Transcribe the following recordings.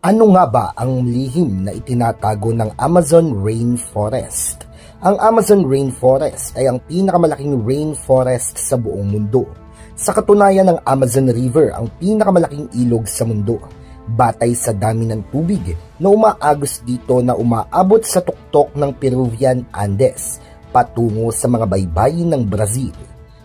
Ano nga ba ang lihim na itinatago ng Amazon Rainforest? Ang Amazon Rainforest ay ang pinakamalaking rainforest sa buong mundo. Sa katunayan, ng Amazon River ang pinakamalaking ilog sa mundo. Batay sa dami ng tubig na umaagos dito na umaabot sa tuktok ng Peruvian Andes patungo sa mga baybayin ng Brazil.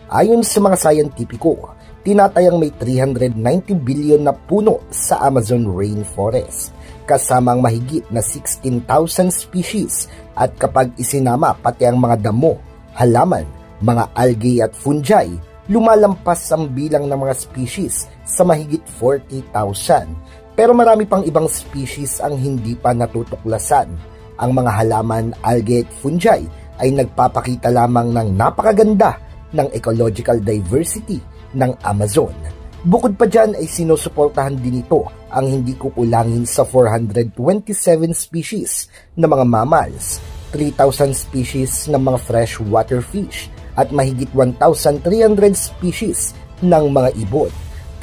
Ayon sa mga sayantipiko, tinatayang may 390 billion na puno sa Amazon Rainforest, kasama ang mahigit na 16,000 species at kapag isinama pati ang mga damo, halaman, mga algae at fungi, lumalampas ang bilang ng mga species sa mahigit 40,000. Pero marami pang ibang species ang hindi pa natutuklasan. Ang mga halaman, algae at fungi ay nagpapakita lamang ng napakaganda ng ecological diversity ng Amazon. Bukod pa dyan ay sinusuportahan din ito ang hindi kukulangin sa 427 species na mga mammals, 3,000 species ng mga freshwater fish at mahigit 1,300 species ng mga ibon,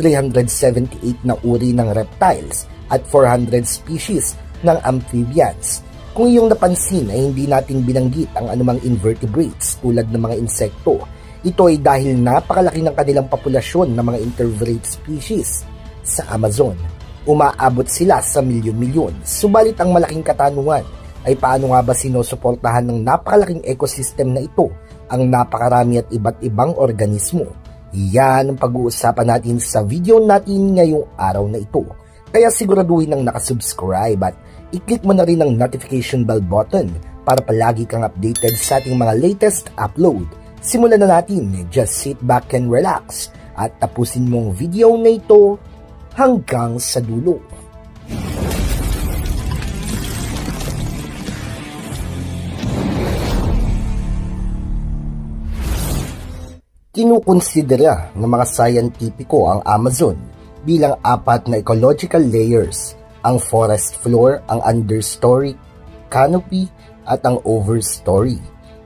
378 na uri ng reptiles at 400 species ng amphibians. Kung iyong napansin ay hindi natin binanggit ang anumang invertebrates tulad ng mga insekto. Ito ay dahil napakalaki ng kanilang populasyon ng mga invertebrate species sa Amazon. Umaabot sila sa milyon-milyon. Subalit ang malaking katanungan ay paano nga ba sinusuportahan ng napakalaking ecosystem na ito ang napakarami at iba't ibang organismo. Yan ang pag-uusapan natin sa video natin ngayong araw na ito. Kaya siguraduhin ang nakasubscribe at i-click mo na rin ang notification bell button para palagi kang updated sa ating mga latest upload. Simulan na natin, just sit back and relax at tapusin mong video na ito hanggang sa dulo. Kinukonsidera ng mga sayantipiko ang Amazon bilang apat na ecological layers, ang forest floor, ang understory, canopy at ang overstory.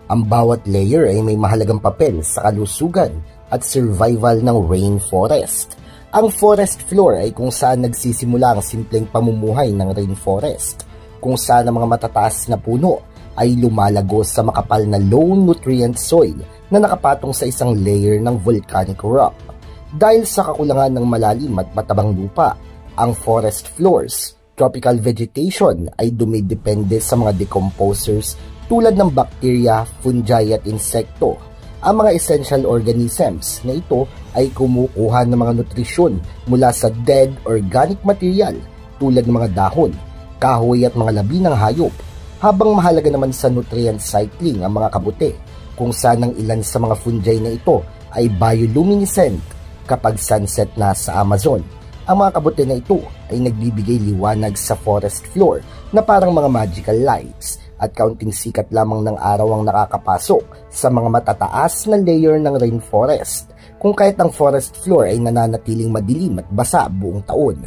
Ang bawat layer ay may mahalagang papel sa kalusugan at survival ng rainforest. Ang forest floor ay kung saan nagsisimula ang simpleng pamumuhay ng rainforest, kung saan ang mga matataas na puno ay lumalago sa makapal na low nutrient soil na nakapatong sa isang layer ng volcanic rock. Dahil sa kakulangan ng malalim at matabang lupa, ang forest floors, tropical vegetation ay dumidepende sa mga decomposers tulad ng bacteria, fungi at insekto. Ang mga essential organisms na ito ay kumukuha ng mga nutrisyon mula sa dead organic material tulad ng mga dahon, kahoy at mga labi ng hayop, habang mahalaga naman sa nutrient cycling ang mga kabute, kung saan ang ilan sa mga fungi na ito ay bioluminescent kapag sunset na sa Amazon. Ang mga kabute na ito ay nagbibigay liwanag sa forest floor na parang mga magical lights, at kaunting sikat lamang ng araw ang nakakapasok sa mga matataas na layer ng rainforest, kung kahit ang forest floor ay nananatiling madilim at basa buong taon.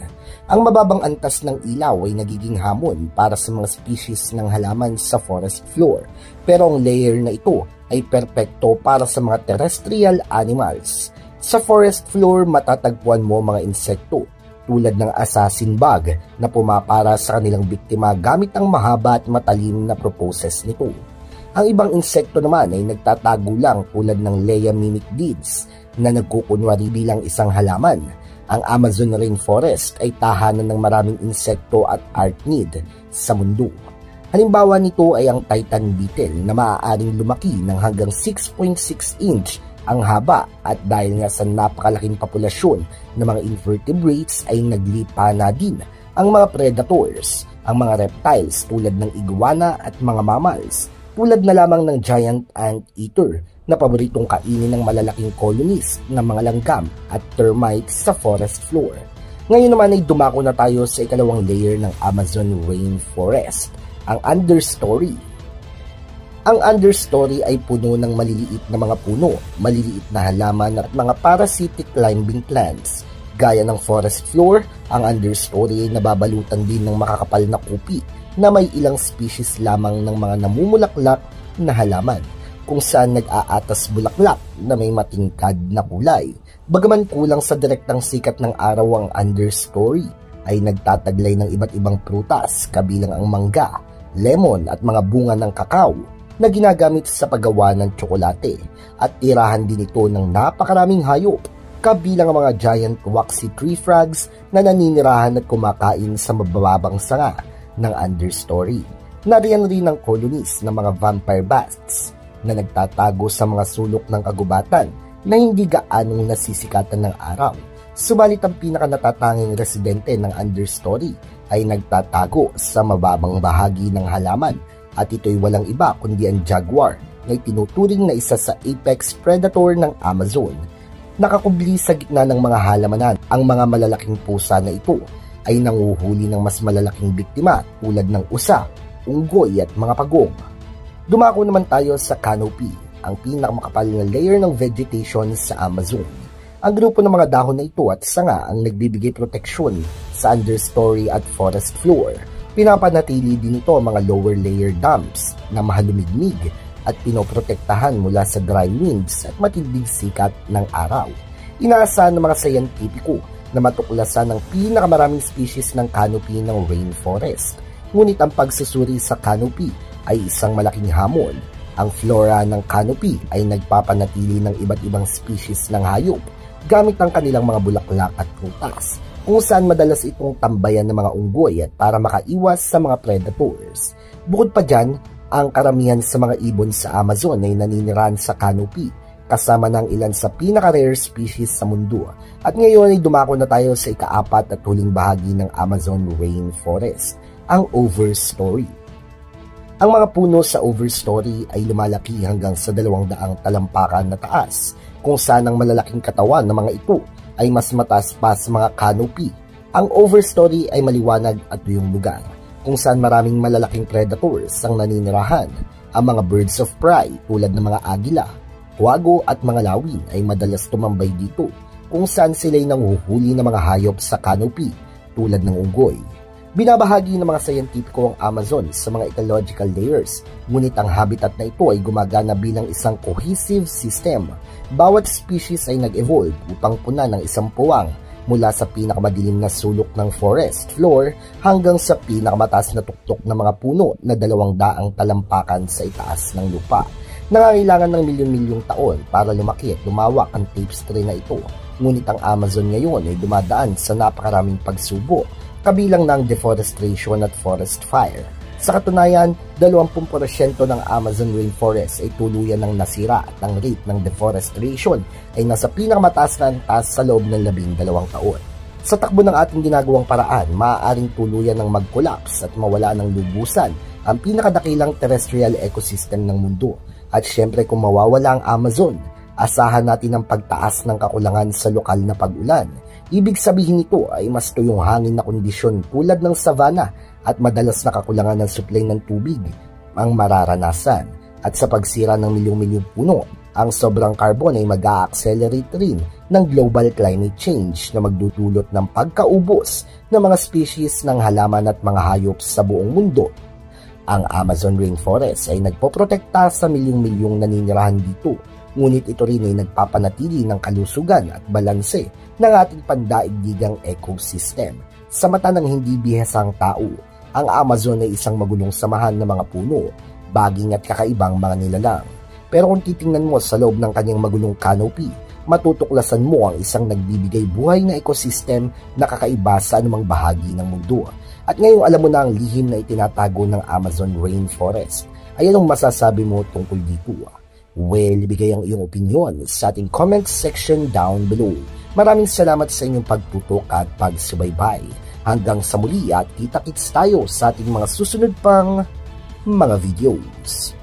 Ang mababang antas ng ilaw ay nagiging hamon para sa mga species ng halaman sa forest floor, pero ang layer na ito ay perpekto para sa mga terrestrial animals. Sa forest floor matatagpuan mo mga insekto tulad ng assassin bug na pumapara sa kanilang biktima gamit ang mahaba at matalim na proboscis nito. Ang ibang insekto naman ay nagtatago lang tulad ng Lea mimic-dids na nagkukunwari bilang isang halaman. Ang Amazon Rainforest ay tahanan ng maraming insekto at arachnid sa mundo. Halimbawa nito ay ang Titan beetle na maaaring lumaki ng hanggang 6.6 inch ang haba, at dahil nga sa napakalaking populasyon ng mga invertebrates ay naglipa na din ang mga predators, ang mga reptiles tulad ng iguana at mga mammals, tulad na lamang ng giant anteater na paboritong kainin ng malalaking colonies ng mga langgam at termites sa forest floor. Ngayon naman ay dumako na tayo sa ikalawang layer ng Amazon Rainforest, ang understory. Ang understory ay puno ng maliliit na mga puno, maliliit na halaman at mga parasitic climbing plants. Gaya ng forest floor, ang understory ay nababalutan din ng makakapal na kupi na may ilang species lamang ng mga namumulaklak na halaman, kung saan nag-aatas bulaklak na may matingkad na kulay. Bagaman kulang sa direktang sikat ng araw ang understory, ay nagtataglay ng iba't ibang prutas kabilang ang mangga, lemon at mga bunga ng kakao na ginagamit sa paggawa ng tsokolate at tirahan din ito ng napakaraming hayop kabilang ang mga giant waxy tree frogs na naninirahan at kumakain sa mabababang sanga ng understory. Nariyan rin ang colonies ng mga vampire bats na nagtatago sa mga sulok ng kagubatan na hindi gaanong nasisikatan ng araw. Subalit ang pinakanatatanging residente ng understory ay nagtatago sa mababang bahagi ng halaman at ito'y walang iba kundi ang jaguar na itinuturing na isa sa apex predator ng Amazon. Nakakubli sa gitna ng mga halamanan, ang mga malalaking pusa na ito ay nanguhuli ng mas malalaking biktima tulad ng usa, unggoy at mga pagong. Dumako naman tayo sa canopy, ang pinakamakapal na layer ng vegetation sa Amazon. Ang grupo ng mga dahon na ito at sanga ang nagbibigay proteksyon sa understory at forest floor. Pinapanatili din ito ang mga lower layer damps na mahalumigmig at pinoprotektahan mula sa dry winds at matinding sikat ng araw. Inaasahan ng mga scientifico na matuklasan ng pinakamaraming species ng canopy ng rainforest. Ngunit ang pagsusuri sa canopy ay isang malaking hamon. Ang flora ng canopy ay nagpapanatili ng iba't ibang species ng hayop gamit ang kanilang mga bulaklak at prutas, kung saan madalas itong tambayan ng mga unggoy at para makaiwas sa mga predators. Bukod pa dyan, ang karamihan sa mga ibon sa Amazon ay naninirahan sa canopy, kasama ng ilan sa pinaka-rare species sa mundo. At ngayon ay dumako na tayo sa ika-4 at huling bahagi ng Amazon rainforest, ang overstory. Ang mga puno sa overstory ay lumalaki hanggang sa 200 talampakan na taas, kung saan ang malalaking katawan ng mga ito ay mas mataas pa sa mga canopy. Ang overstory ay maliwanag at tuyong lugar, kung saan maraming malalaking predators ang naninirahan. Ang mga birds of prey tulad ng mga agila, huwago at mga lawin ay madalas tumambay dito, kung saan sila'y nanguhuli ng mga hayop sa canopy tulad ng unggoy. Binabahagi ng mga scientifico ang Amazon sa mga ecological layers, ngunit ang habitat na ito ay gumagana bilang isang cohesive system. Bawat species ay nag-evolve upang punan ng isang puwang mula sa pinakamadilim na sulok ng forest floor hanggang sa pinakamataas na tuktok ng mga puno na 200 talampakan sa itaas ng lupa. Nangangailangan ng milyon-milyong taon para lumaki at lumawak ang tapestry na ito, ngunit ang Amazon ngayon ay dumadaan sa napakaraming pagsubok, kabilang ng deforestation at forest fire. Sa katunayan, 20% ng Amazon rainforest ay tuluyan ng nasira at ang rate ng deforestation ay nasa pinakamataas na taas sa loob ng 12 taon. Sa takbo ng ating ginagawang paraan, maaaring tuluyan ng mag-collapse at mawala ng lubusan ang pinakadakilang terrestrial ecosystem ng mundo. At syempre kung mawawala ang Amazon, asahan natin ang pagtaas ng kakulangan sa lokal na pag-ulan. Ibig sabihin nito ay mas tuyong hangin na kondisyon tulad ng savanna at madalas na kakulangan ng supply ng tubig ang mararanasan. At sa pagsira ng milyong-milyong puno, ang sobrang carbon ay mag-a-accelerate rin ng global climate change na magdudulot ng pagkaubos ng mga species ng halaman at mga hayop sa buong mundo. Ang Amazon rainforest ay nagpoprotekta sa milyong-milyong naninirahan dito, ngunit ito rin ay nagpapanatili ng kalusugan at balanse ng ating pandaigdigang ecosystem. Sa mata ng hindi bihasang tao, ang Amazon ay isang magulong samahan ng mga puno, baging at kakaibang mga nilalang. Pero kung titingnan mo sa loob ng kanyang magulong canopy, matutuklasan mo ang isang nagbibigay buhay na ecosystem na kakaiba sa anumang bahagi ng mundo. At ngayong alam mo na ang lihim na itinatago ng Amazon rainforest, ay anong masasabi mo tungkol dito? Well, ibigay ang iyong opinion sa ating comment section down below. Maraming salamat sa inyong pagtutok at pagsubaybay. Hanggang sa muli at kita-kits tayo sa ating mga susunod pang mga videos.